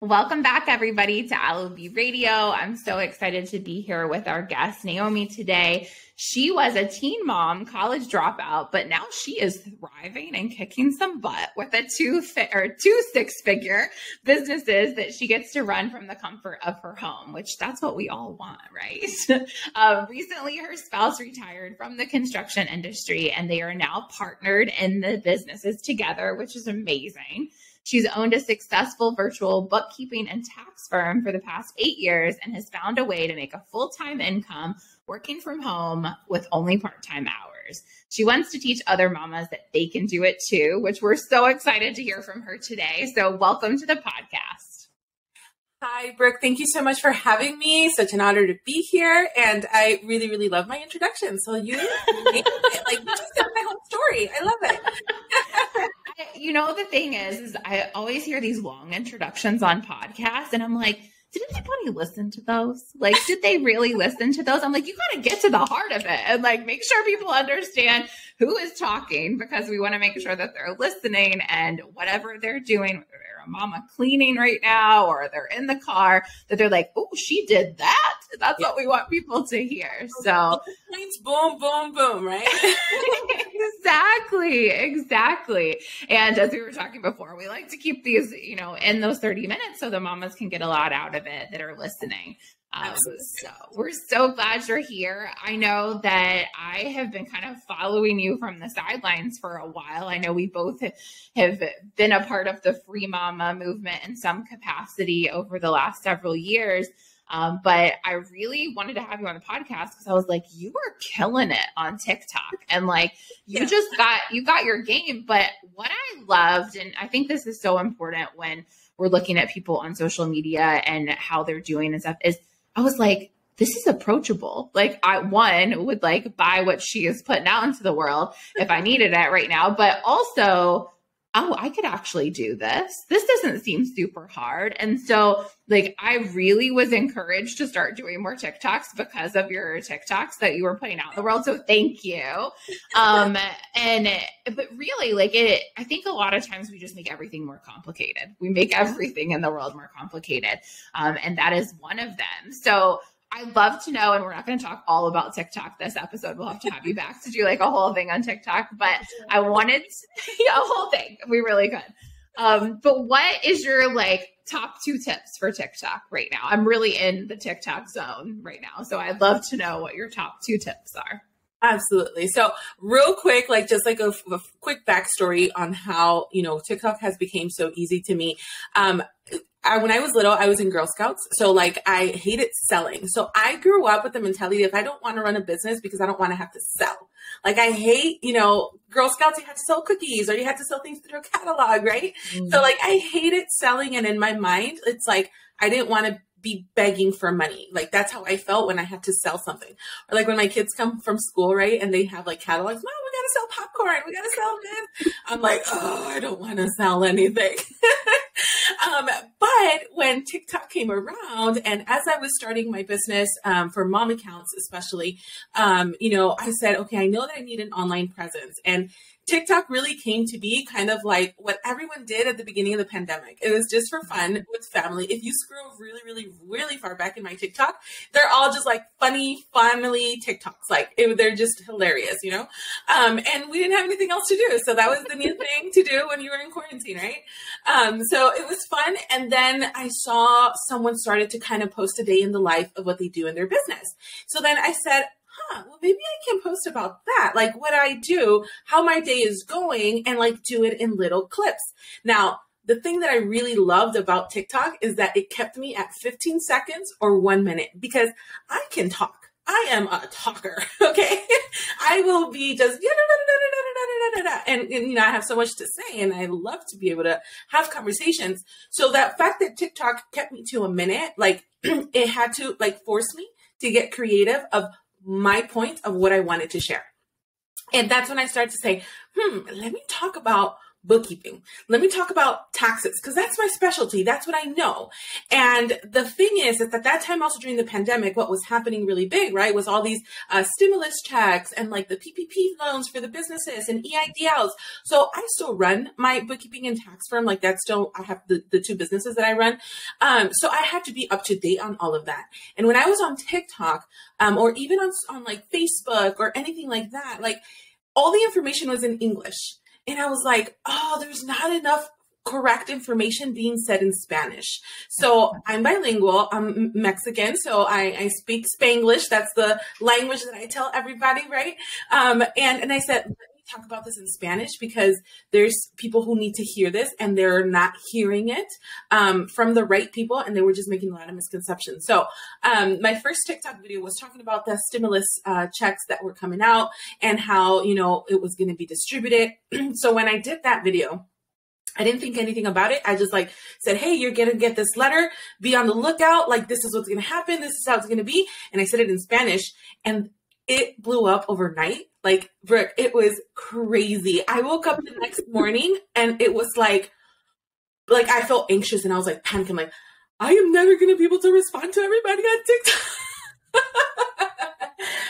Welcome back, everybody, to LOB Radio. I'm so excited to be here with our guest, Noemi, today. She was a teen mom, college dropout, but now she is thriving and kicking some butt with two six-figure businesses that she gets to run from the comfort of her home, which that's what we all want, right? Recently, her spouse retired from the construction industry, and they are now partnered in the businesses together, which is amazing. She's owned a successful virtual bookkeeping and tax firm for the past 8 years and has found a way to make a full-time income working from home with only part-time hours. She wants to teach other mamas that they can do it too, which we're so excited to hear from her today. So welcome to the podcast. Hi, Brooke. Thank you so much for having me. Such an honor to be here. And I really, really love my introduction. So you just said my whole story. I love it. You know, the thing is I always hear these long introductions on podcasts and I'm like, did anybody listen to those? Like, did they really listen to those? I'm like, you got to get to the heart of it and like make sure people understand who is talking, because we want to make sure that they're listening, and whatever they're doing, whether they're a mama cleaning right now or they're in the car, that they're like, oh, she did that. That's what we want people to hear. So boom, boom, boom, right? Exactly. And as we were talking before, we like to keep these, in those 30 minutes so the mamas can get a lot out of it that are listening. So we're so glad you're here. I know that I have been kind of following you from the sidelines for a while. I know we both have been a part of the Free Mama movement in some capacity over the last several years. But I really wanted to have you on the podcast because I was like, you were killing it on TikTok, and like, you got your game. But what I loved, and I think this is so important when we're looking at people on social media and how they're doing and stuff, is I was like, this is approachable. Like, I would like buy what she is putting out into the world if I needed it right now, but also, oh, I could actually do this. This doesn't seem super hard. And so like, I really was encouraged to start doing more TikToks because of your TikToks that you were putting out in the world. So thank you. But really like I think a lot of times we just make everything more complicated. We make everything in the world more complicated. And that is one of them. So I'd love to know, and we're not going to talk all about TikTok this episode. We'll have to have you back to do like a whole thing on TikTok, but I wanted a whole thing. We really could. But what is your like top 2 tips for TikTok right now? I'm really in the TikTok zone right now. So I'd love to know what your top 2 tips are. Absolutely. So real quick, like just like a quick backstory on how, TikTok has become so easy to me. When I was little, I was in Girl Scouts. So like I hated selling. So I grew up with the mentality if I don't want to run a business because I don't want to have to sell. Like I hate, Girl Scouts, you had to sell cookies or you had to sell things through a catalog, right? Mm-hmm. So like I hated selling. And in my mind, it's like I didn't want to be begging for money. Like that's how I felt when I had to sell something. Or like when my kids come from school, right? And they have like catalogs, Mom, we got to sell popcorn. We got to sell this. I'm like, oh, I don't want to sell anything. But when TikTok came around and as I was starting my business, for mom accounts, especially, I said, okay, I know that I need an online presence, and TikTok really came to be kind of like what everyone did at the beginning of the pandemic. It was just for fun with family. If you scroll really, really, really far back in my TikTok, they're all just like funny family TikToks. Like they're just hilarious, and we didn't have anything else to do. So that was the new thing to do when you were in quarantine, right? So it was fun. And then I saw someone started to kind of post a day in the life of what they do in their business. So then I said, well, maybe I can post about that, like what I do, how my day is going, and like do it in little clips. Now, the thing that I really loved about TikTok is that it kept me at 15 seconds or 1 minute because I can talk. I am a talker, okay? I will be just, and I have so much to say, and I love to be able to have conversations. So that fact that TikTok kept me to a minute, like it had to like force me to get creative of my point of what I wanted to share. And that's when I started to say, let me talk about bookkeeping. Let me talk about taxes, because that's my specialty. That's what I know. And the thing is that at that time, also during the pandemic, what was happening really big, right, was all these stimulus checks and like the PPP loans for the businesses and EIDLs. So I still run my bookkeeping and tax firm. Like that's still, I have the two businesses that I run. So I had to be up to date on all of that. And when I was on TikTok, or even on like Facebook or anything like that, like all the information was in English. And I was like, oh, there's not enough correct information being said in Spanish. So I'm bilingual. I'm Mexican, so I speak Spanglish. That's the language that I tell everybody, right? And I said, let me talk about this in Spanish, because there's people who need to hear this and they're not hearing it from the right people, and they were just making a lot of misconceptions. So my first TikTok video was talking about the stimulus checks that were coming out and how, you know, it was going to be distributed. So when I did that video, I didn't think anything about it. I just like said, hey, you're going to get this letter. Be on the lookout. Like, this is what's going to happen. This is how it's going to be. And I said it in Spanish, and it blew up overnight. Like, Brooke, it was crazy. I woke up the next morning and it was like I felt anxious and I was like panicking. Like, I am never going to be able to respond to everybody on TikTok.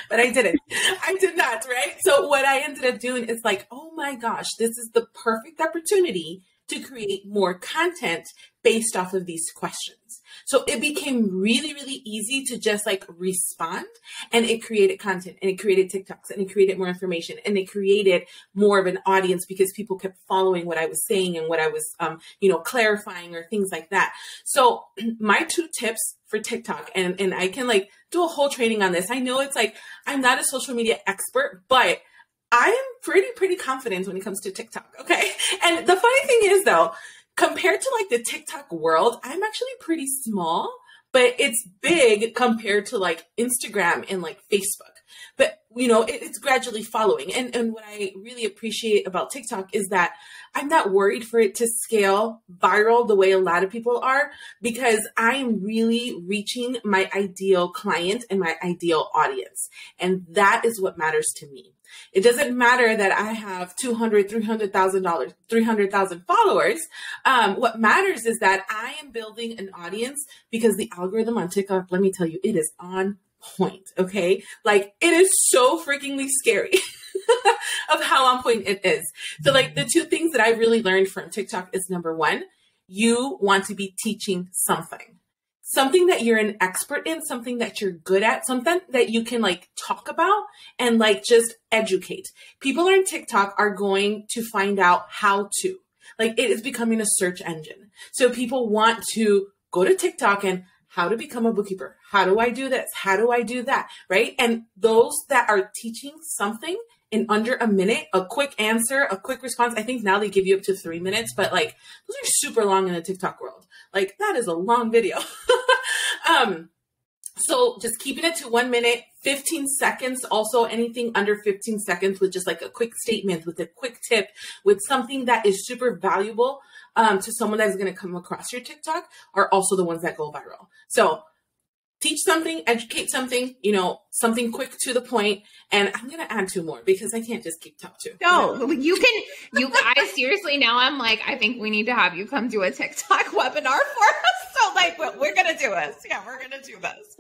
But I didn't. I did not, right? So what I ended up doing is like, oh my gosh, this is the perfect opportunity to create more content based off of these questions. So it became really, really easy to just like respond, and it created content, and it created TikToks, and it created more information, and it created more of an audience because people kept following what I was saying and what I was, clarifying or things like that. So my 2 tips for TikTok, and I can like do a whole training on this. I know it's like, I'm not a social media expert, but I am pretty confident when it comes to TikTok. Okay. And the funny thing is though, compared to like the TikTok world, I'm actually pretty small, but it's big compared to like Instagram and like Facebook. But, you know, it's gradually following. And what I really appreciate about TikTok is that I'm not worried for it to scale viral the way a lot of people are, because I'm really reaching my ideal client and my ideal audience. And that is what matters to me. It doesn't matter that I have 200, $300,000 followers. What matters is that I am building an audience, because the algorithm on TikTok, let me tell you, it is on point. Okay. Like, it is so freakingly scary of how on point it is. So like the 2 things that I really learned from TikTok is, number 1, you want to be teaching something that you're an expert in, something that you're good at, something that you can like talk about and like just educate. People on TikTok are going to find out how to, like, it is becoming a search engine. So people want to go to TikTok and how to become a bookkeeper. How do I do this? How do I do that? Right? And those that are teaching something in under a minute, a quick answer, a quick response. I think now they give you up to 3 minutes, but like those are super long in the TikTok world. Like, that is a long video. So just keeping it to 1 minute, 15 seconds, also anything under 15 seconds with just like a quick statement, with a quick tip, with something that is super valuable to someone that is going to come across your TikTok, are also the ones that go viral. So teach something, educate something, you know, something quick to the point. And I'm going to add 2 more because I can't just keep talking. No, you guys, seriously, now I'm like, I think we need to have you come do a TikTok webinar for us. So like, we're going to do this. Yeah, we're going to do this.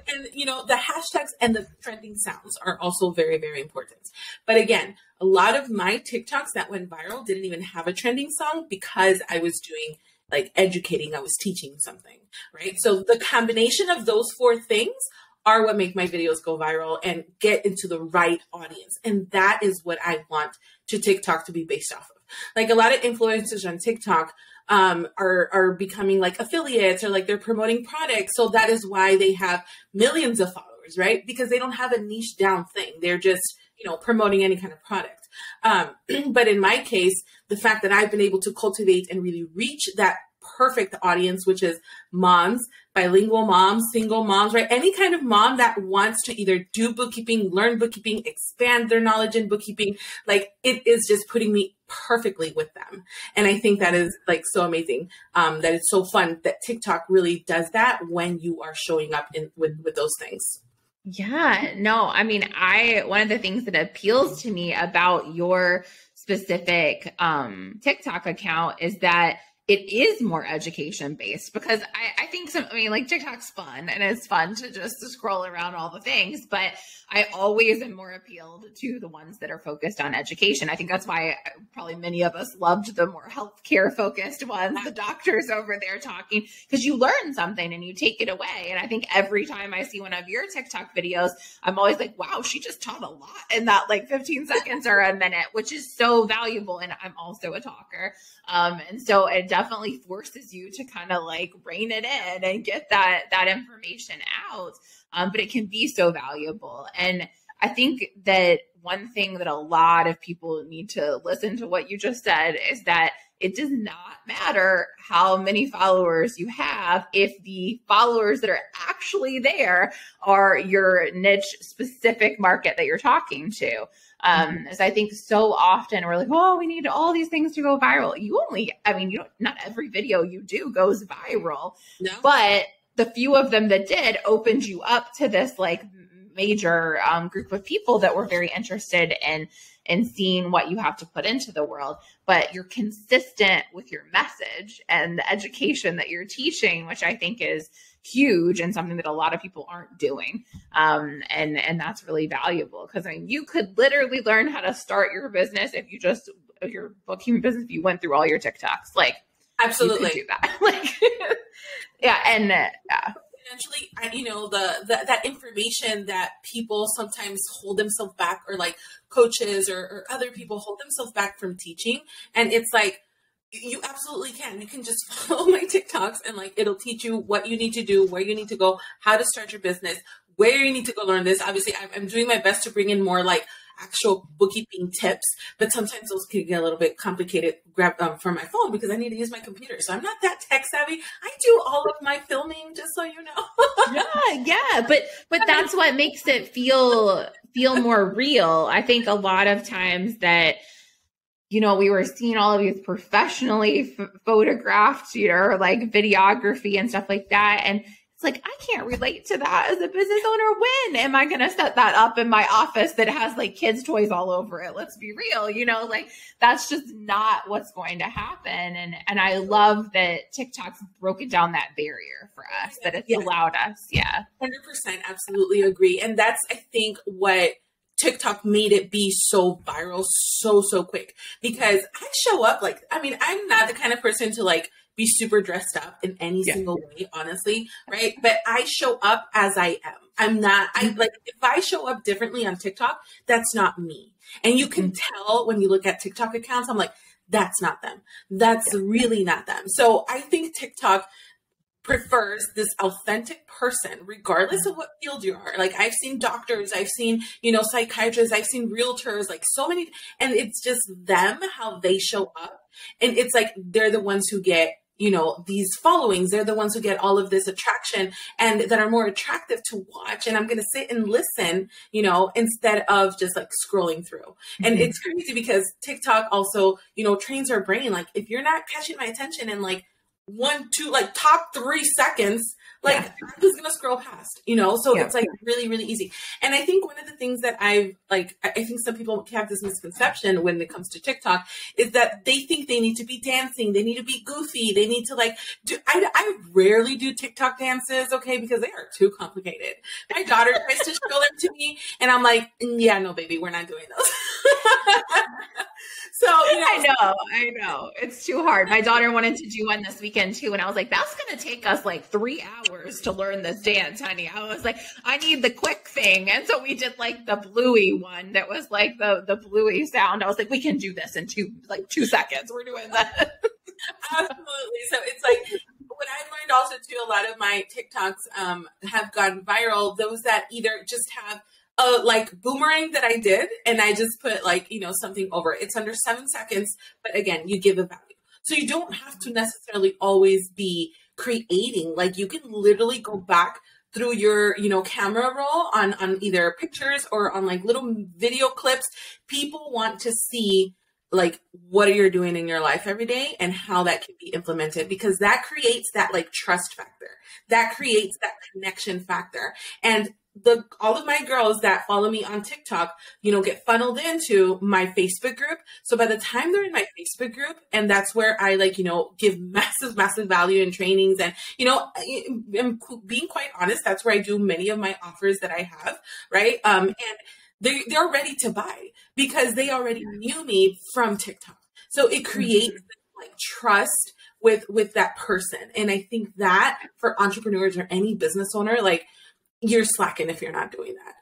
And, you know, the hashtags and the trending sounds are also very, very important. But again, a lot of my TikToks that went viral didn't even have a trending song, because I was doing like educating, I was teaching something, right? So the combination of those 4 things are what make my videos go viral and get into the right audience. And that is what I want to TikTok to be based off of. Like, a lot of influencers on TikTok are becoming like affiliates, or like they're promoting products. So that is why they have millions of followers, right? Because they don't have a niche down thing. They're just, you know, promoting any kind of product. But in my case, the fact that I've been able to cultivate and really reach that perfect audience, which is moms, bilingual moms, single moms, right? Any kind of mom that wants to either do bookkeeping, learn bookkeeping, expand their knowledge in bookkeeping, like, it is just putting me perfectly with them. And I think that is like so amazing, that it's so fun that TikTok really does that when you are showing up with those things. Yeah, no, I mean, one of the things that appeals to me about your specific TikTok account is that it is more education based, because I think like TikTok's fun and it's fun to just scroll around all the things, but I always am more appealed to the ones that are focused on education. I think that's why probably many of us loved the more healthcare focused ones, the doctors over there talking, because you learn something and you take it away. And I think every time I see one of your TikTok videos, I'm always like, wow, she just taught a lot in that like 15 seconds or a minute, which is so valuable. And I'm also a talker. And so it definitely forces you to kind of like rein it in and get that information out. But it can be so valuable. And I think that one thing that a lot of people need to listen to what you just said is that it does not matter how many followers you have if the followers that are actually there are your niche specific market that you're talking to. As I think so often we're like, oh, we need all these things to go viral. Not every video you do goes viral, but the few of them that did opened you up to this like major group of people that were very interested in seeing what you have to put into the world. But you're consistent with your message and the education that you're teaching, which I think is huge and something that a lot of people aren't doing. And that's really valuable, because you could literally learn how to start your business if your bookkeeping business, if you went through all your TikToks. Like, absolutely you could do that. Like, yeah. And eventually, that information that people sometimes hold themselves back, or like coaches or other people hold themselves back from teaching. And it's like, you absolutely can. You can just follow my TikToks and like, it'll teach you what you need to do, where you need to go, how to start your business, where you need to go learn this. Obviously, I'm doing my best to bring in more like actual bookkeeping tips, but sometimes those can get a little bit complicated from my phone, because I need to use my computer. So I'm not that tech savvy. I do all of my filming, just so you know. Yeah. But that's what makes it feel more real. I think a lot of times that, we were seeing all of these professionally photographed, like videography and stuff like that. And it's like, I can't relate to that as a business owner. When am I going to set that up in my office that has like kids' toys all over it? Let's be real, like that's just not what's going to happen. And I love that TikTok's broken down that barrier for us, that it's allowed us. Yeah. 100%. Absolutely agree. And that's, I think, what TikTok made it be so viral so quick, because I show up like, I'm not the kind of person to like be super dressed up in any single way, honestly. Right. But I show up as I am. If I show up differently on TikTok, that's not me. And you can tell when you look at TikTok accounts, I'm like, that's not them. That's really not them. So I think TikTok prefers this authentic person, regardless of what field you are. Like, I've seen doctors, I've seen, psychiatrists, I've seen realtors, like so many, and it's just them, how they show up. And it's like, they're the ones who get, these followings. They're the ones who get all of this attraction and that are more attractive to watch. And I'm going to sit and listen, instead of just like scrolling through. And it's crazy because TikTok also, trains our brain. Like, if you're not catching my attention in like 1, 2, like top 3 seconds, like I'm just gonna scroll past, so it's like really, really easy. And I think one of the things that I think some people have this misconception when it comes to TikTok is that they think they need to be dancing, they need to be goofy, they need to like do, I rarely do TikTok dances, okay, because they are too complicated. My daughter tries to show them to me and I'm like, yeah, no, baby, we're not doing those. So, I know. It's too hard. My daughter wanted to do one this weekend too. And I was like, that's going to take us like 3 hours to learn this dance, honey. I was like, I need the quick thing. And so we did like the bluey one that was like the bluey sound. I was like, we can do this in 2 seconds. We're doing that. Absolutely. So it's like, what I've learned also too, a lot of my TikToks have gone viral. Those that either just have like boomerang that I did, and I just put like, something over it. It's under 7 seconds, but again, you give a value. So you don't have to necessarily always be creating. Like, you can literally go back through your, camera roll on either pictures or on like little video clips. People want to see like what you're doing in your life every day and how that can be implemented, because that creates that like trust factor, that creates that connection factor. And all of my girls that follow me on TikTok, get funneled into my Facebook group. So by the time they're in my Facebook group, and that's where I give massive value and trainings, and, I'm being quite honest, that's where I do many of my offers that I have. Right. And they're ready to buy because they already knew me from TikTok. So it creates trust with that person. And I think that for entrepreneurs or any business owner, you're slacking if you're not doing that,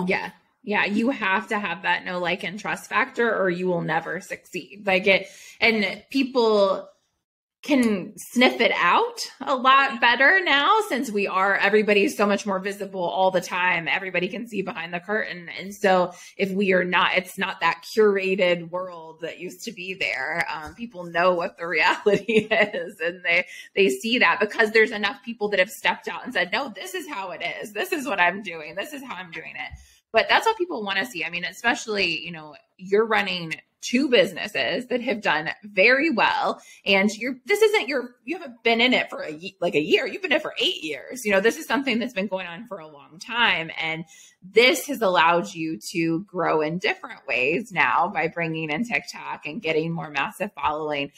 Yeah. Yeah. You have to have that know, like, and trust factor, or you will never succeed. And people can sniff it out a lot better now, since everybody's so much more visible all the time. Everybody can see behind the curtain. And so if it's not that curated world that used to be there. People know what the reality is, and they see that because there's enough people that have stepped out and said, no, this is how it is. This is what I'm doing. This is how I'm doing it. But that's what people want to see. I mean, especially, you're running two businesses that have done very well, and you haven't been in it for a year. You've been in it for 8 years. This is something that's been going on for a long time, and this has allowed you to grow in different ways now by bringing in TikTok and getting more massive following,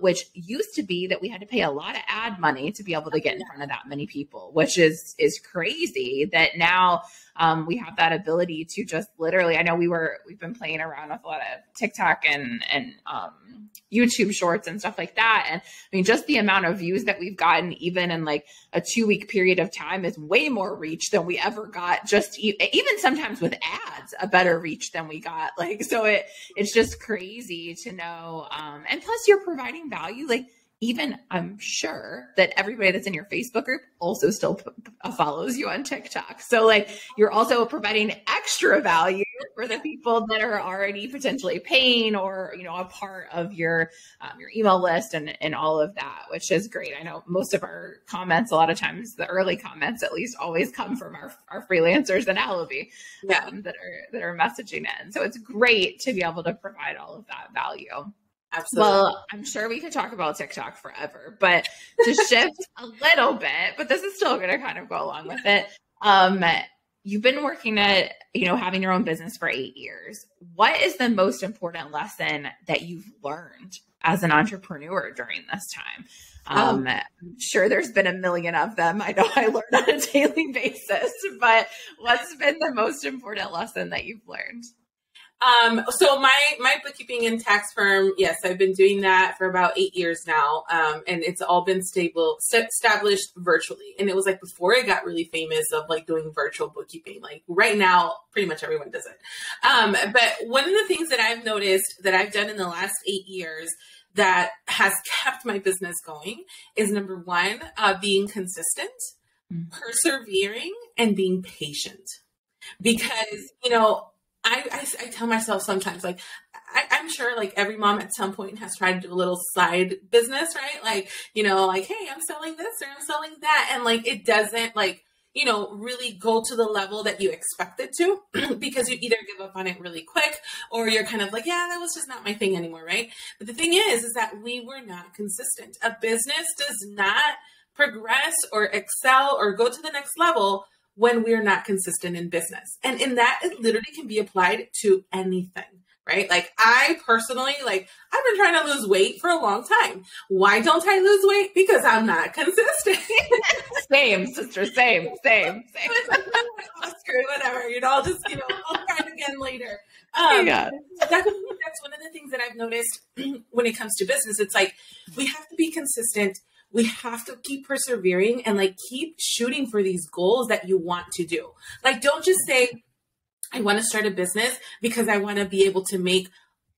which used to be that we had to pay a lot of ad money to be able to get in front of that many people, which is crazy that now we have that ability to just literally, I know we've been playing around with a lot of TikTok and YouTube shorts and stuff like that. And I mean, just the amount of views that we've gotten, even in a 2-week period of time, is way more reach than we ever got. Just even sometimes with ads, a better reach than we got. So it's just crazy to know. And plus you're providing value. Even I'm sure that everybody that's in your Facebook group also still follows you on TikTok. So you're also providing extra value for the people that are already potentially paying or, a part of your email list and all of that, which is great. I know most of our comments, a lot of times the early comments at least, always come from our freelancers in Alibi that are messaging in. So it's great to be able to provide all of that value. Absolutely. Well, I'm sure we could talk about TikTok forever, but to shift a little bit, but this is still going to kind of go along with it. You've been working at, having your own business for 8 years. What is the most important lesson that you've learned as an entrepreneur during this time? I'm sure there's been a million of them. I know I learn on a daily basis, but what's been the most important lesson that you've learned? So my bookkeeping and tax firm, yes, I've been doing that for about 8 years now. And it's all been established virtually. And it was before I got really famous of doing virtual bookkeeping. Right now, pretty much everyone does it. But one of the things that I've noticed that I've done in the last 8 years that has kept my business going is, number one, being consistent, persevering, and being patient. Because, I tell myself sometimes, I'm sure every mom at some point has tried to do a little side business, right? Hey, I'm selling this or I'm selling that. And it doesn't really go to the level that you expect it to because you either give up on it really quick or you're kind of yeah, that was just not my thing anymore. Right. But the thing is that we were not consistent. A business does not progress or excel or go to the next level when we're not consistent in business. And in that, it literally can be applied to anything, right? I personally, I've been trying to lose weight for a long time. Why don't I lose weight? Because I'm not consistent. Same, sister, same. Screw whatever, I'll just, I'll try it again later. That's one of the things that I've noticed when it comes to business. It's we have to be consistent. We have to keep persevering and keep shooting for these goals that you want to do. Don't just say, I want to start a business because I want to be able to make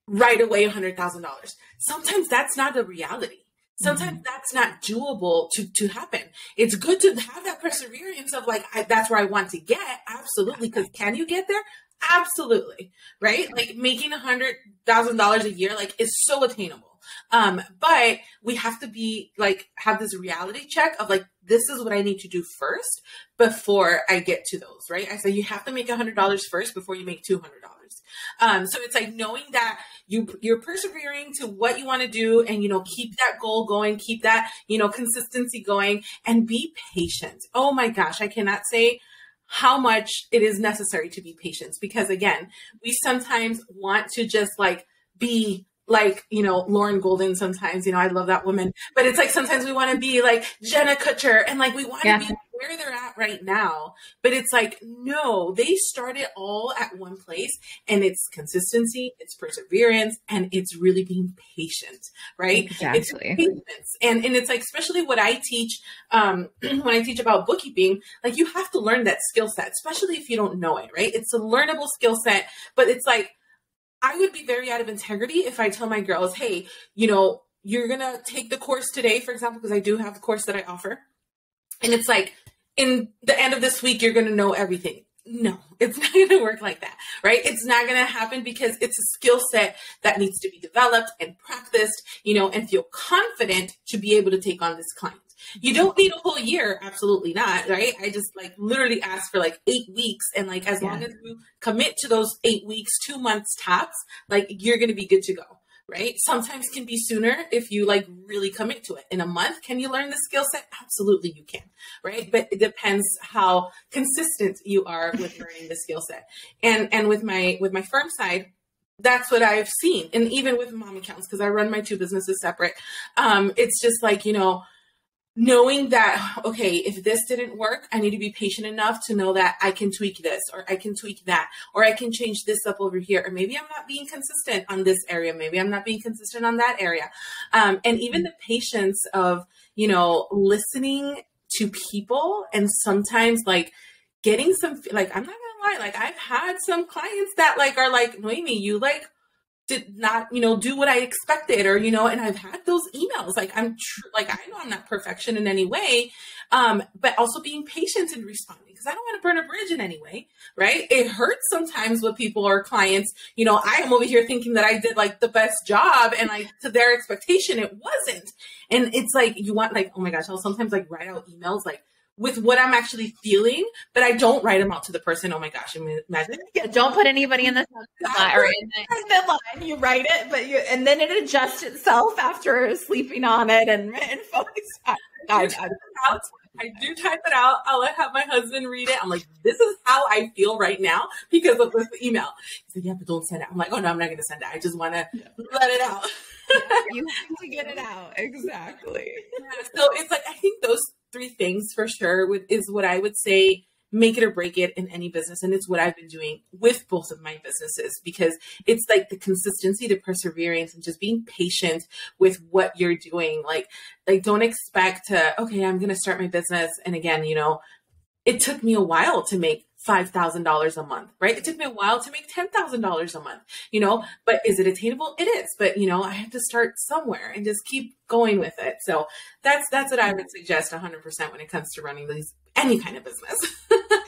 right away $100,000. Sometimes that's not the reality. Sometimes that's not doable to happen. It's good to have that perseverance of that's where I want to get. Absolutely. Because can you get there? Absolutely. Right? Making $100,000 a year, is so attainable. But we have to be have this reality check of this is what I need to do first before I get to those, right? I say you have to make $100 first before you make $200. So it's knowing that you're persevering to what you want to do and, keep that goal going, keep that, consistency going and be patient. Oh my gosh. I cannot say how much it is necessary to be patient. Because again, we sometimes want to just like be like, you know, Lauren Golden sometimes, you know, I love that woman, but it's like, sometimes we want to be like Jenna Kutcher and like, we want to be where they're at right now, but it's like, no, they started all at one place, and it's consistency, it's perseverance, and it's really being patient, right? Exactly. It's patience. And it's like, especially what I teach, when I teach about bookkeeping, like you have to learn that skill set, especially if you don't know it, right? It's a learnable skill set, but it's like, I would be very out of integrity if I tell my girls, hey, you know, you're going to take the course today, for example, because I do have the course that I offer. And it's like, in the end of this week, you're going to know everything. No, it's not going to work like that, right? It's not going to happen, because it's a skill set that needs to be developed and practiced, you know, and feel confident to be able to take on this client. You don't need a whole year. Absolutely not. Right. I just like literally ask for like 8 weeks. And like, as long as you commit to those 8 weeks, 2 months tops, like you're going to be good to go. Right. Sometimes can be sooner if you like really commit to it. In a month, can you learn the skill set? Absolutely you can. Right. But it depends how consistent you are with learning the skill set. And with my firm side, that's what I've seen. And even with mom accounts, because I run my 2 businesses separate. It's just like, you know, knowing that, okay, if this didn't work, I need to be patient enough to know that I can tweak this, or I can tweak that, or I can change this up over here. Or maybe I'm not being consistent on this area. Maybe I'm not being consistent on that area. And even the patience of, you know, listening to people, and sometimes like getting some, like, I'm not gonna lie, like I've had some clients that like are like, Noemi, you like did not, you know, do what I expected, or, you know, and I've had those emails, like like, I know I'm not perfection in any way, but also being patient and responding, because I don't want to burn a bridge in any way, right? It hurts sometimes with people or clients, you know, I am over here thinking that I did like the best job, and like to their expectation, it wasn't. And it's like, you want like, oh my gosh, I'll sometimes like write out emails like with what I'm actually feeling, but I don't write them out to the person. Oh my gosh, imagine. Yeah, don't put anybody in the line or in the line. You write it, but and then it adjusts itself after sleeping on it and focus on it. I do type it out. I'll have my husband read it. I'm like, this is how I feel right now because of this email. He's like, yeah, but don't send it. I'm like, oh no, I'm not going to send it. I just want to let it out. You have to get it out. Exactly. Yeah, so it's like, I think those 3 things for sure is what I would say make it or break it in any business. And it's what I've been doing with both of my businesses, because it's like the consistency, the perseverance, and just being patient with what you're doing. Like don't expect to, okay, I'm going to start my business. And again, you know, it took me a while to make $5,000 a month, right? It took me a while to make $10,000 a month, you know, but is it attainable? It is, but you know, I have to start somewhere and just keep going with it. So that's what I would suggest 100% when it comes to running any kind of business.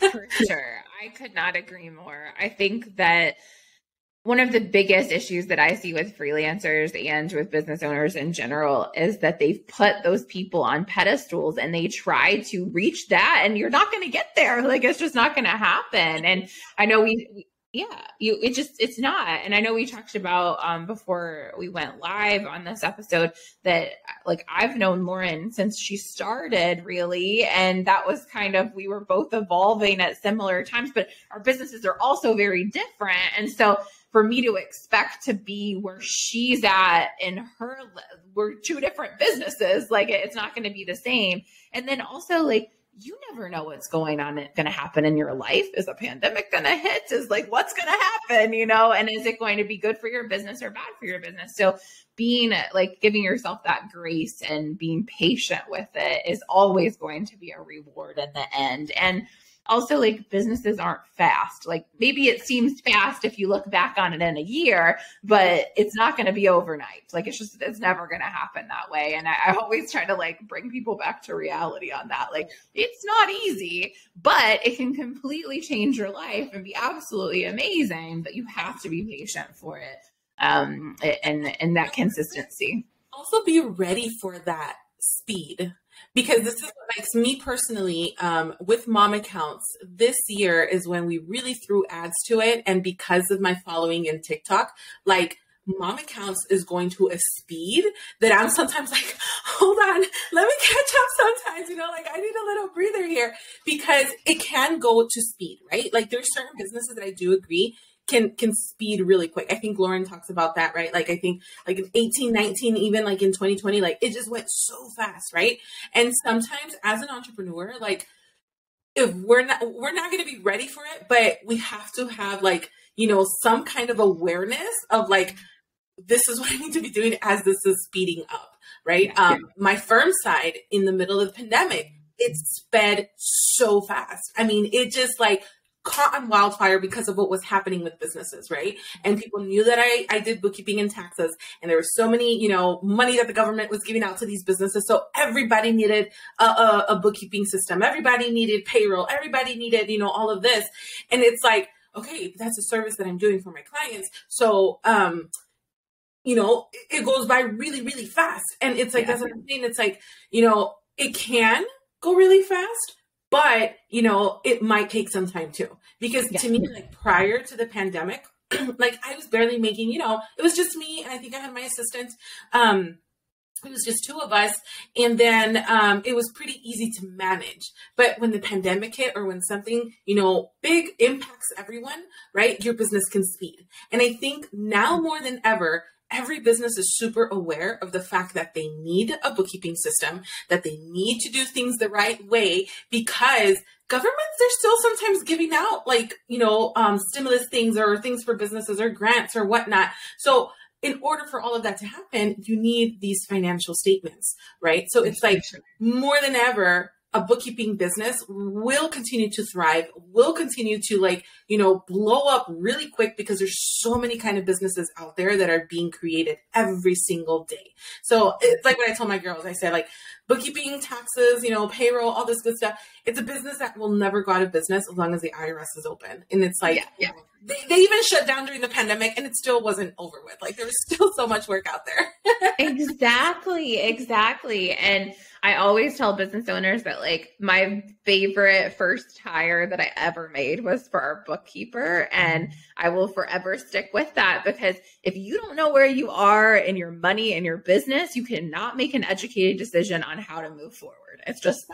For sure. I could not agree more. I think that one of the biggest issues that I see with freelancers and with business owners in general is that they've put those people on pedestals and they try to reach that, and you're not going to get there. Like, it's just not going to happen. And I know it's not. And I know we talked about before we went live on this episode that like I've known Lauren since she started, really. And that was kind of, we were both evolving at similar times, but our businesses are also very different. And so for me to expect to be where she's at in her, we're 2 different businesses, like it's not going to be the same. And then also like, you never know what's going to happen in your life. Is a pandemic going to hit? Is like, what's going to happen, you know? And is it going to be good for your business or bad for your business? So being like, giving yourself that grace and being patient with it is always going to be a reward in the end. And also, like, businesses aren't fast. Like, maybe it seems fast if you look back on it in a year, but it's not going to be overnight. Like, it's never going to happen that way. And I always try to like bring people back to reality on that. Like, it's not easy, but it can completely change your life and be absolutely amazing. But you have to be patient for it, and that consistency. Also, be ready for that speed. Because this is what makes me personally, with mom accounts, this year is when we really threw ads to it. And because of my following in TikTok, like mom accounts is going to a speed that I'm sometimes like, hold on, let me catch up sometimes, like I need a little breather here, because it can go to speed, right? Like there's certain businesses that I do agree can speed really quick. I think Lauren talks about that, right? Like I think like in 18, 19, even like in 2020, like it just went so fast, right? And sometimes as an entrepreneur, like if we're not going to be ready for it, but we have to have like, some kind of awareness of like, this is what I need to be doing as this is speeding up, right? My firm side in the middle of the pandemic, it sped so fast. I mean, it just like caught on wildfire because of what was happening with businesses, right? And people knew that I did bookkeeping and taxes, and there was so many, money that the government was giving out to these businesses. So everybody needed a bookkeeping system. Everybody needed payroll. Everybody needed, all of this. And it's like, okay, that's a service that I'm doing for my clients. So, it goes by really, really fast. And it's like, that's what I'm saying. It's like, it can go really fast, but, it might take some time too. Because to me, like prior to the pandemic, like I was barely making, it was just me. And I think I had my assistant. It was just two of us. And then it was pretty easy to manage. But when the pandemic hit, or when something, big impacts everyone, right? Your business can speed. And I think now more than ever, every business is super aware of the fact that they need a bookkeeping system, that they need to do things the right way, because governments are still sometimes giving out like, stimulus things or things for businesses or grants or whatnot. So in order for all of that to happen, you need these financial statements, right? So it's like more than ever, a bookkeeping business will continue to thrive, will continue to like, blow up really quick, because there's so many kind of businesses out there that are being created every single day. So it's like what I told my girls, I said like bookkeeping, taxes, payroll, all this good stuff. It's a business that will never go out of business as long as the IRS is open. And it's like, they even shut down during the pandemic and it still wasn't over with. Like there was still so much work out there. Exactly. And I always tell business owners that like my favorite first hire that I ever made was for our bookkeeper. And I will forever stick with that, because if you don't know where you are in your money and your business, you cannot make an educated decision on how to move forward. It's just,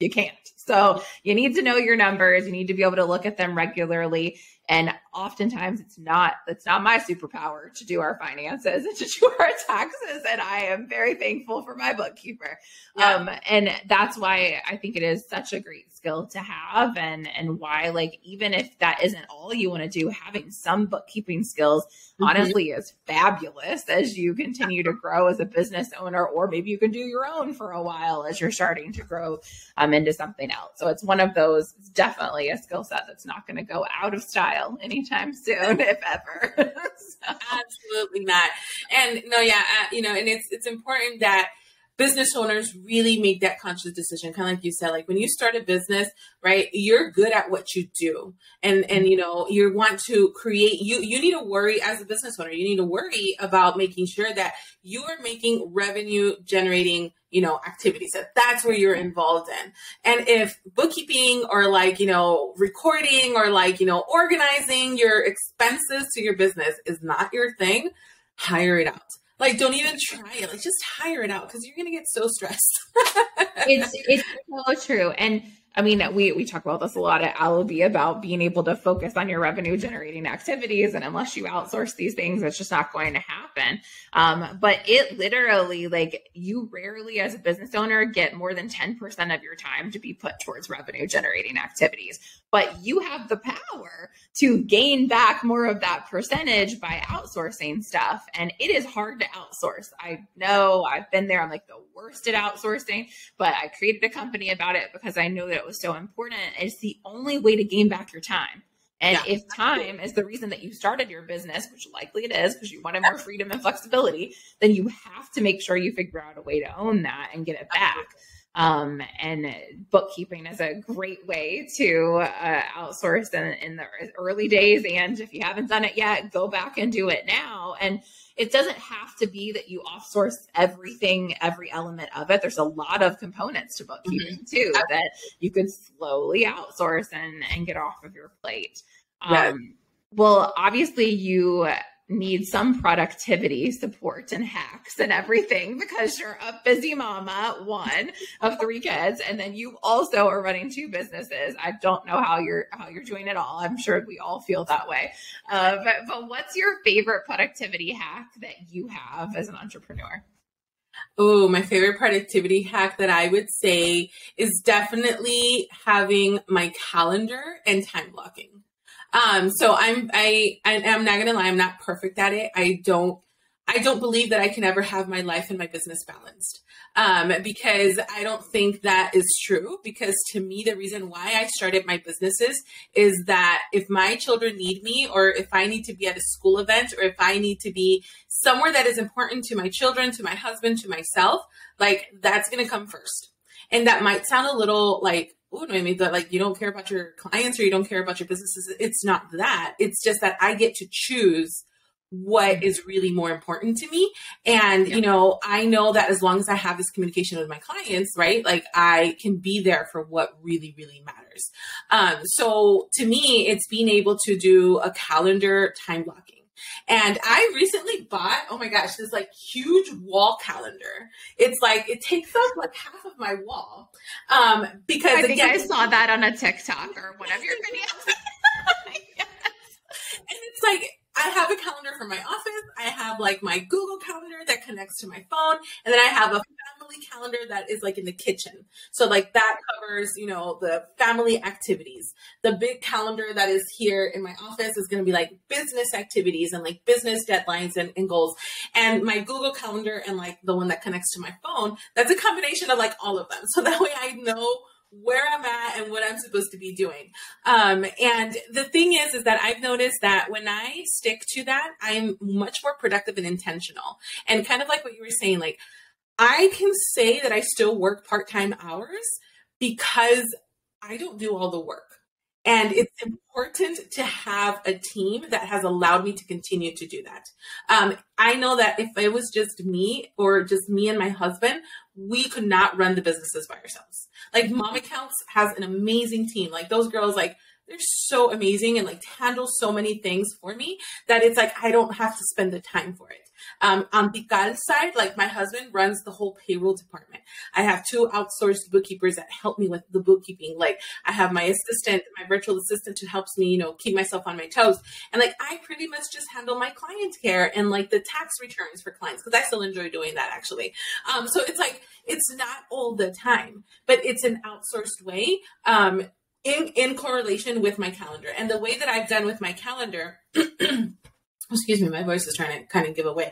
you can't. So you need to know your numbers. You need to be able to look at them regularly. And oftentimes it's not my superpower to do our finances and to do our taxes. And I am very thankful for my bookkeeper. And that's why I think it is such a great skill to have, and why, like, even if that isn't all you want to do, having some bookkeeping skills honestly is fabulous as you continue to grow as a business owner, or maybe you can do your own for a while as you're starting to grow into something else. So it's one of those, it's definitely a skill set that's not going to go out of style anytime soon, if ever. Absolutely not. And no, and it's important that business owners really make that conscious decision. Kind of like you said, like when you start a business, right, you're good at what you do. And you want to create, you need to worry as a business owner, you need to worry about making sure that you are making revenue generating, activities, that's where you're involved in. And if bookkeeping or like, recording or like, organizing your expenses to your business is not your thing, hire it out. Like, don't even try it. Like, just hire it out, because you're going to get so stressed. It's so true. And I mean, we talk about this a lot at Allaby about being able to focus on your revenue generating activities. And unless you outsource these things, it's just not going to happen. But it literally, like, you rarely as a business owner get more than 10% of your time to be put towards revenue generating activities. But you have the power to gain back more of that percentage by outsourcing stuff. And it is hard to outsource. I know, I've been there. I'm like the worst at outsourcing, but I created a company about it because I know that it was so important. It's the only way to gain back your time. And if time is the reason that you started your business, which likely it is because you wanted more freedom and flexibility, then you have to make sure you figure out a way to own that and get it back. And bookkeeping is a great way to outsource in the early days. And if you haven't done it yet, go back and do it now. And it doesn't have to be that you outsource everything, every element of it. There's a lot of components to bookkeeping too that you can slowly outsource and get off of your plate. Well, obviously you need some productivity support and hacks and everything because you're a busy mama, one of 3 kids, and then you also are running 2 businesses. I don't know how you're doing it all. I'm sure we all feel that way. But what's your favorite productivity hack that you have as an entrepreneur? Oh, my favorite productivity hack that I would say is definitely having my calendar and time blocking. So I'm not gonna lie, I'm not perfect at it. I don't believe that I can ever have my life and my business balanced. Because I don't think that is true, because to me, the reason why I started my businesses is that if my children need me, or if I need to be at a school event, or if I need to be somewhere that is important to my children, to my husband, to myself, like that's going to come first. And that might sound a little like, oh, Noemi, but like you don't care about your clients or you don't care about your businesses. It's not that. It's just that I get to choose what is really more important to me. And, you know, I know that as long as I have this communication with my clients, right, like I can be there for what really, really matters. So to me, it's being able to do a calendar time blocking. And I recently bought, oh my gosh, this like huge wall calendar. It's like, it takes up like half of my wall. Because I think I saw that on a TikTok or one of your videos. Yes. And it's like, I have a calendar for my office. I have like my Google calendar that connects to my phone. And then I have a family calendar that is like in the kitchen. So like that covers, you know, the family activities. The big calendar that is here in my office is going to be like business activities and like business deadlines and goals. And my Google calendar and like the one that connects to my phone, that's a combination of like all of them. So that way I know where I'm at and what I'm supposed to be doing. And the thing is that I've noticed that when I stick to that, I'm much more productive and intentional. And kind of like what you were saying, like I can say that I still work part-time hours because I don't do all the work. And it's important to have a team that has allowed me to continue to do that. I know that if it was just me or just me and my husband, we could not run the businesses by ourselves. Like Mom Accounts has an amazing team. Like those girls, like they're so amazing and like handle so many things for me that it's like, I don't have to spend the time for it. On the Gal side, like my husband runs the whole payroll department. I have 2 outsourced bookkeepers that help me with the bookkeeping. Like I have my assistant, my virtual assistant who helps me, you know, keep myself on my toes. And like, I pretty much just handle my client care and like the tax returns for clients because I still enjoy doing that actually. So it's like, it's not all the time, but it's an outsourced way. In correlation with my calendar. And the way that I've done with my calendar, excuse me, my voice is trying to kind of give away,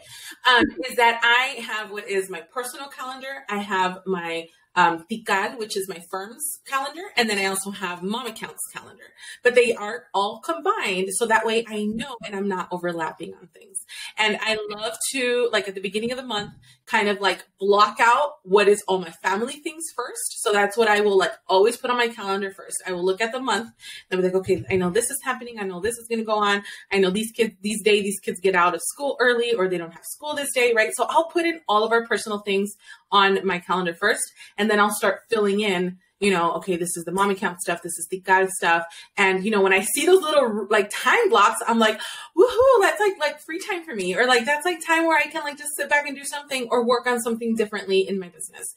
is that I have what is my personal calendar. I have my Tical, which is my firm's calendar. And then I also have Mom Accounts calendar, but they are all combined. So that way I know, and I'm not overlapping on things. And I love to, like at the beginning of the month, kind of like block out what is all my family things first. So that's what I will like always put on my calendar first. I will look at the month and I'll be like, okay, I know this is happening. I know this is going to go on. I know these kids get out of school early or they don't have school this day, right? So I'll put in all of our personal things on my calendar first, and then I'll start filling in, you know, okay, this is the Mom Account stuff, this is the guide stuff. And, you know, when I see those little like time blocks, I'm like, woohoo, that's like free time for me. Or like, that's like time where I can like just sit back and do something or work on something differently in my business.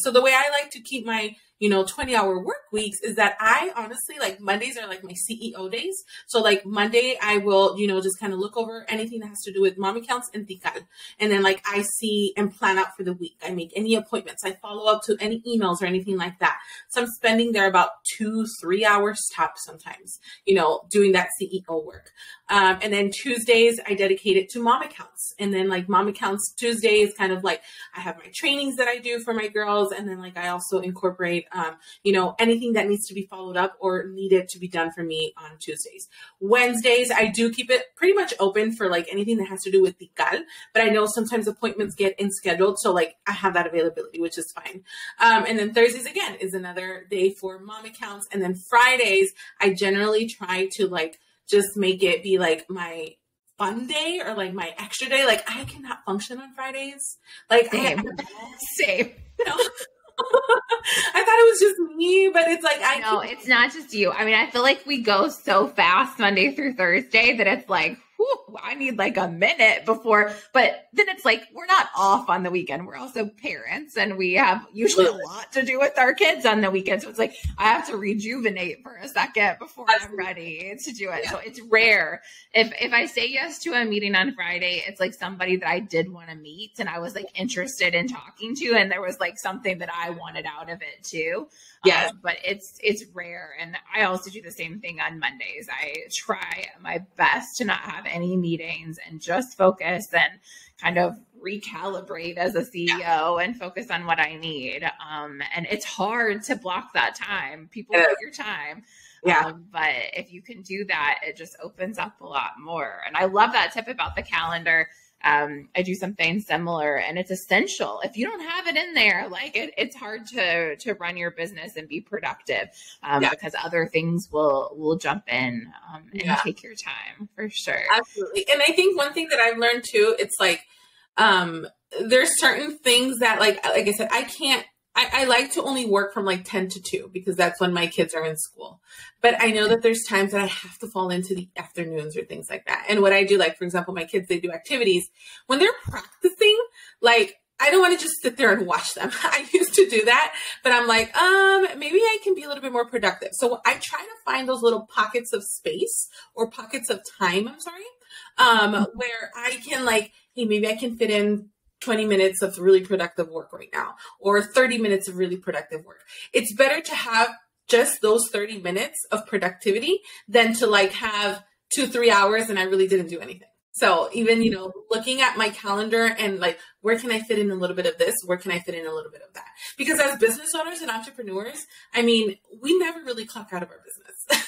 So the way I like to keep my, you know, 20-hour work weeks is that I honestly like Mondays are like my CEO days. So like Monday, I will, you know, just kind of look over anything that has to do with Mom Accounts and Tical. And then like I see and plan out for the week. I make any appointments. I follow up to any emails or anything like that. So I'm spending there about 2-3 hours top sometimes, you know, doing that CEO work. And then Tuesdays, I dedicate it to Mom Accounts. And then like Mom Accounts Tuesday is kind of like, I have my trainings that I do for my girls. And then like, I also incorporate, you know, anything that needs to be followed up or needed to be done for me on Tuesdays. Wednesdays, I do keep it pretty much open for like anything that has to do with Tical, but I know sometimes appointments get in scheduled. So like I have that availability, which is fine. And then Thursdays again is another day for Mom Accounts. And then Fridays, I generally try to like, just make it be like my fun day or like my extra day. Like I cannot function on Fridays. Like Same. You know? I thought it was just me, but it's like No, it's not just you. I mean, I feel like we go so fast Monday through Thursday that it's like, whew, I need like a minute before, but then it's like, we're not off on the weekend. We're also parents and we have usually a lot to do with our kids on the weekend. So it's like, I have to rejuvenate for a second before I'm ready to do it. So it's rare. If I say yes to a meeting on Friday, it's like somebody that I did want to meet and I was like interested in talking to, and there was like something that I wanted out of it too. Yeah. But it's rare. And I also do the same thing on Mondays. I try my best to not have any meetings and just focus and kind of recalibrate as a CEO and focus on what I need. And it's hard to block that time. People take your time. Yeah. But if you can do that, it just opens up a lot more. And I love that tip about the calendar. I do something similar and it's essential. If you don't have it in there, like it's hard to run your business and be productive because other things will jump in and take your time for sure. Absolutely. And I think one thing that I've learned too, it's like, there's certain things that like I said, I like to only work from like 10 to 2 because that's when my kids are in school. But I know that there's times that I have to fall into the afternoons or things like that. And what I do, like, for example, my kids, they do activities. When they're practicing, like, I don't want to just sit there and watch them. I used to do that, but I'm like, maybe I can be a little bit more productive. So I try to find those little pockets of space or pockets of time, where I can like, hey, maybe I can fit in 20 minutes of really productive work right now, or 30 minutes of really productive work. It's better to have just those 30 minutes of productivity than to like have 2-3 hours and I really didn't do anything. So even, looking at my calendar and like, where can I fit in a little bit of this? Where can I fit in a little bit of that? Because as business owners and entrepreneurs, I mean, we never really clock out of our business.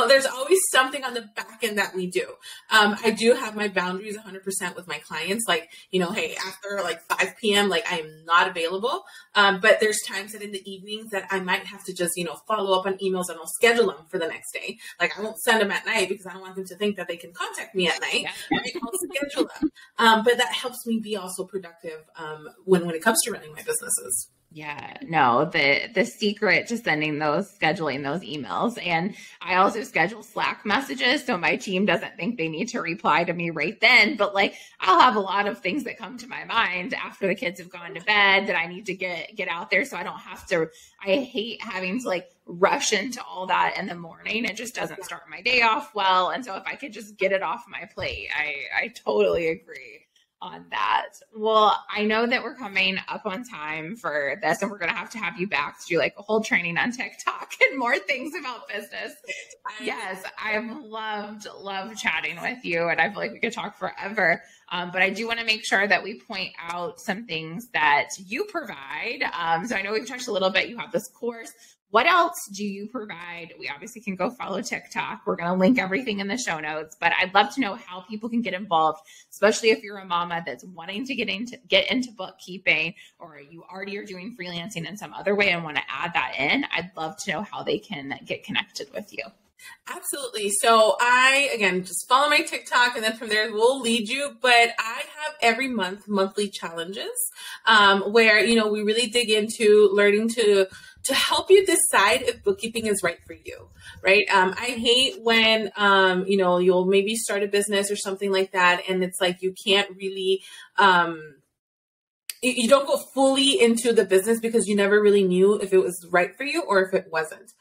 There's always something on the back end that we do. I do have my boundaries 100% with my clients. Like, hey, after like 5 p.m., like I am not available. But there's times that in the evenings that I might have to just, follow up on emails and I'll schedule them for the next day. Like I won't send them at night because I don't want them to think that they can contact me at night. I'll schedule them. But that helps me be also productive when it comes to running my businesses. Yeah, no, the secret to scheduling those emails. And I also schedule Slack messages so my team doesn't think they need to reply to me right then. But like, I'll have a lot of things that come to my mind after the kids have gone to bed that I need to get out there. So I don't have to, I hate having to like rush into all that in the morning. It just doesn't start my day off well. And so if I could just get it off my plate, I totally agree on that. Well, I know that we're coming up on time for this and we're going to have you back to do like a whole training on TikTok and more things about business. Yes, I've loved chatting with you and I feel like we could talk forever. But I do want to make sure that we point out some things that you provide. So I know we've touched a little bit. You have this course. What else do you provide? We obviously can go follow TikTok. We're going to link everything in the show notes, but I'd love to know how people can get involved, especially if you're a mama that's wanting to get into bookkeeping, or you already are doing freelancing in some other way and want to add that in. I'd love to know how they can get connected with you. Absolutely. So again, just follow my TikTok and then from there we'll lead you. But I have every monthly challenges where, we really dig into learning to help you decide if bookkeeping is right for you, right? I hate when, you'll maybe start a business or something like that. And it's like, you can't really, you don't go fully into the business because you never really knew if it was right for you or if it wasn't.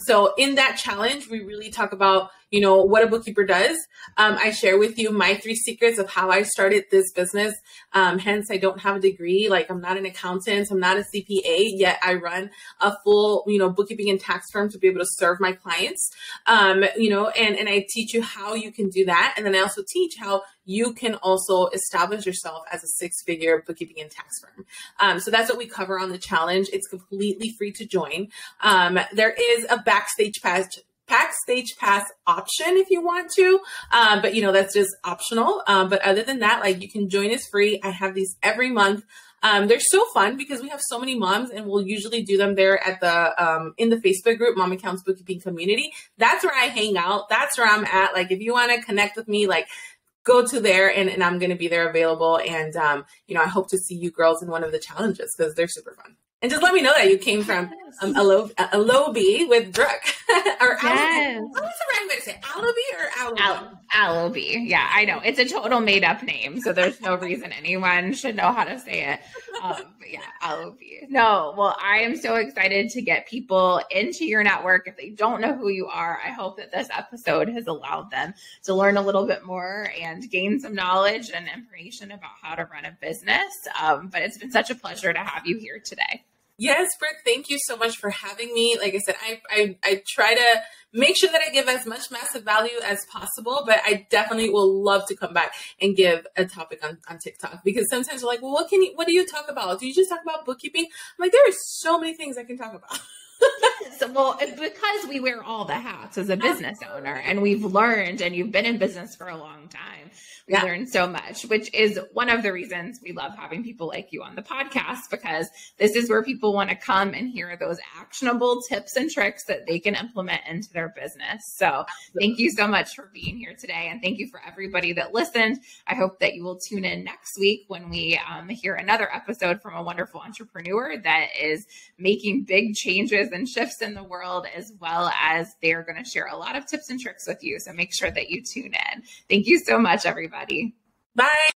So in that challenge, we really talk about, what a bookkeeper does. I share with you my 3 secrets of how I started this business. Hence, I don't have a degree. Like I'm not an accountant. I'm not a CPA, yet I run a full, bookkeeping and tax firm to be able to serve my clients. And I teach you how you can do that. And then I also teach how you can also establish yourself as a 6-figure bookkeeping and tax firm. So that's what we cover on the challenge. It's completely free to join. There is a backstage pass option if you want to, but that's just optional. But other than that, like you can join us free. I have these every month. They're so fun because we have so many moms and we'll usually do them there at the, in the Facebook group, Mom Accounts Bookkeeping Community. That's where I hang out. That's where I'm at. Like if you want to connect with me, like go to there and I'm going to be there available. And, I hope to see you girls in one of the challenges because they're super fun. And just let me know that you came from Alobi with Brooke. Or yes. What's the right way to say it? Alabi or Alabi? Alabi. Yeah, I know. It's a total made up name, so there's no reason anyone should know how to say it. But yeah, Alabi. No, well, I am so excited to get people into your network. If they don't know who you are, I hope that this episode has allowed them to learn a little bit more and gain some knowledge and information about how to run a business. But it's been such a pleasure to have you here today. Yes, Brooke, thank you so much for having me. Like I said, I try to make sure that I give as much massive value as possible, but I definitely will love to come back and give a topic on TikTok, because sometimes we're like, well, what do you talk about? Do you just talk about bookkeeping? I'm like, there are so many things I can talk about. Yes, well, because we wear all the hats as a business owner, and we've learned, and you've been in business for a long time, we learned so much, which is one of the reasons we love having people like you on the podcast, because this is where people want to come and hear those actionable tips and tricks that they can implement into their business. So thank you so much for being here today. And thank you for everybody that listened. I hope that you will tune in next week when we hear another episode from a wonderful entrepreneur that is making big changes and shifts in the world, as well as they're going to share a lot of tips and tricks with you. So make sure that you tune in. Thank you so much, everybody. Bye.